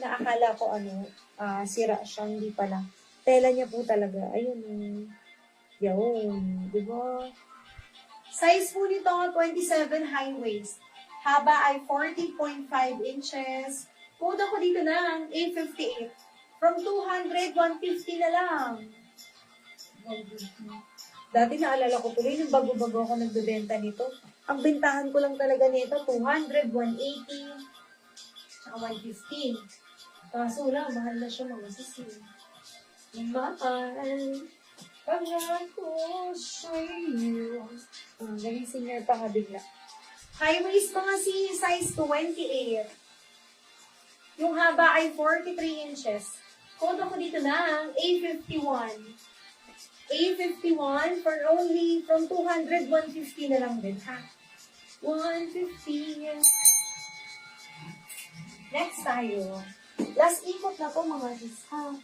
kanina akala ko sira siya, hindi pala. Tela niya po talaga. Ayun. Yun. Diba? Size po nito, 27 high waist. Haba ay 40.5 inches. Code ako dito ng 858. From 200, 150 na lang. Dati naalala ko tuloy, nung bago-bago ako nagbebenta nito. Ang bentahan ko lang talaga nito, 200, 180, saka 150. Kaso lang, mahal na siya mga sisi. Mahal, pangako sa'yo. Naging singer pa nga bigla. High waist mga size 28. Yung haba ay 43 inches. Code ako dito ng A51. A51 for only from 200, 150 na lang din, ha? 150. Next tayo. Last ikot na po mga sis, ha?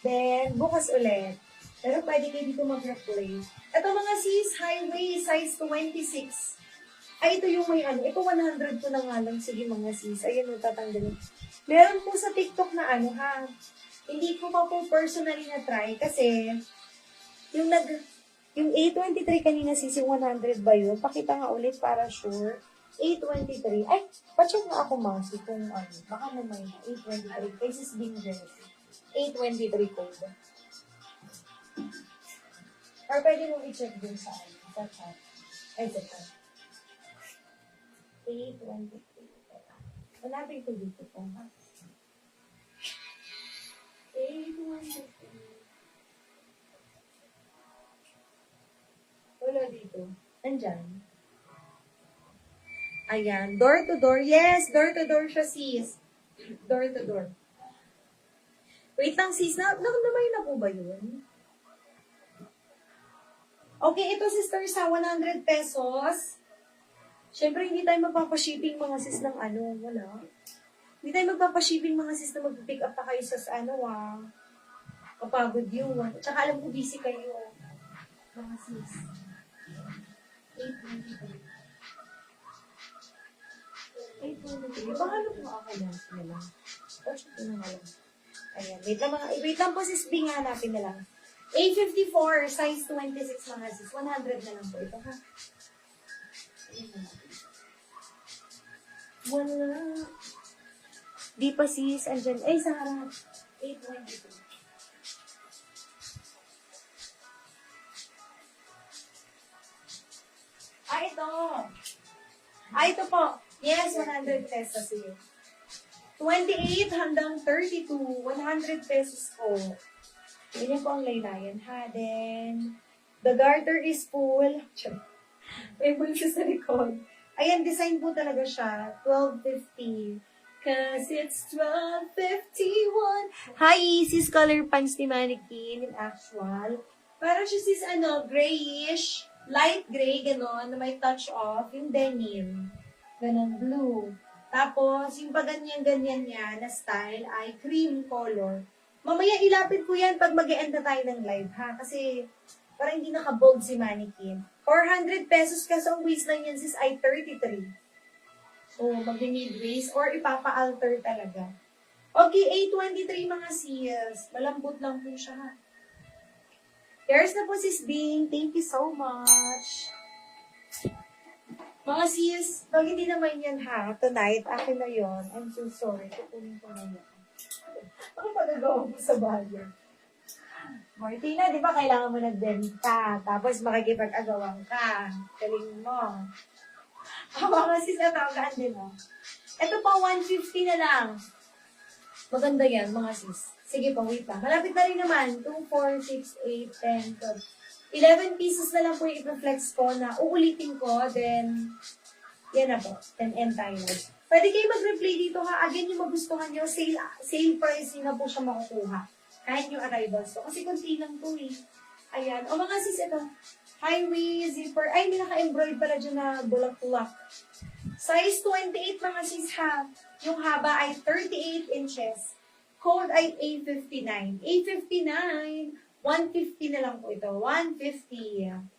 Then, bukas ulit. Pero pwede kayo dito mag-replay. Ito mga sis, highway, size 26. Ay, ito yung may Ito 100 ko na nga lang. Sige mga sis. Ayan, tatanggalin. Meron po sa TikTok na ha? Hindi ko pa po personally na-try kasi yung A23 kanina sis, yung 100 ba yun? Pakita nga ulit para sure. A23. Ay, pacheck nga ako masi kung baka naman A23. Cases being jersey. A23 code. Or pwede mo i-check dun sa chat. Ay, sa chat. A23. Hanapin ko dito po, ha? A23. Wala dito. Andyan. Ayan. Door to door. Yes, door to door siya, sis. Door to door. Wait lang, sis. Nakamay na po ba yun? Okay, ito, sister, sa 100 pesos. Siyempre, hindi tayo magpapashipping mga sis ng wala. Hindi tayo magpapashipping mga sis na mag-pick up pa kayo sa kapagod yun. Tsaka alam ko busy kayo. Mga sis. 823. 823. Pahalok mo ako lang. O, check ko na lang. Ayan. Wait lang po sis, Bing, hanapin na lang. 854, size 26 mga sis. 100 na lang po ito, ha? Wala. Di pa sis, andyan. Ay, sa harap. 822. Ito po. Yes, 100 pesos yun. 28 hanggang 32, 100 pesos po. Yan po ang laylayan, ha? Then, the garter is full. May bulsa sa likod. Ayan, design po talaga siya. 12.50. Cause it's 12.51. Hi, sis color pants ni Mannequin in actual. Parang siya sis, grayish, light gray, ganon, na may touch of yung denim. Ganon, blue. Tapos, yung paganyan-ganyan niya na style ay cream color. Mamaya ilapit ko yan pag mag-e-end na tayo ng live, ha? Kasi, parang hindi naka-bold si Mannequin. 400 pesos kasi ang waistline yan sis ay 33. So, mag-mid-waist or ipapa-alter talaga. Okay, 823 mga sis. Malambot lang po siya, ha? There's na po sis Bing. Thank you so much. Mga sis, pag hindi naman yan ha, tonight, akin na yon. I'm so sorry. Kukunin ko na yan. Ano magagawa mo sa bayan? Martina, di ba kailangan mo nagbenta? Tapos makikipag-agawang ka. Galing mo. Mga sis, natawagaan din mo. Ito pa, 150 na lang. Maganda yan, mga sis. Sige pa, wait pa. Malapit na rin naman. 2, 4, 6, 8, 10, 12. 11 pieces na lang po yung i-flex ko na uulitin ko. Then, yan na po. Then, end tayo. Pwede kayo mag-replay dito ha. Again, yung magustuhan nyo, sale price nyo na po siya makukuha. Kahit yung arrivals to. Kasi kunti lang po eh. Ayan. O mga sis, ito. Highway, zipper. Ay, may naka-embroid pala dyan na bulak-bulak. Size 28 mga sis ha. Yung haba ay 38 inches. Code ay A59. A59. 150 na lang po ito. 150.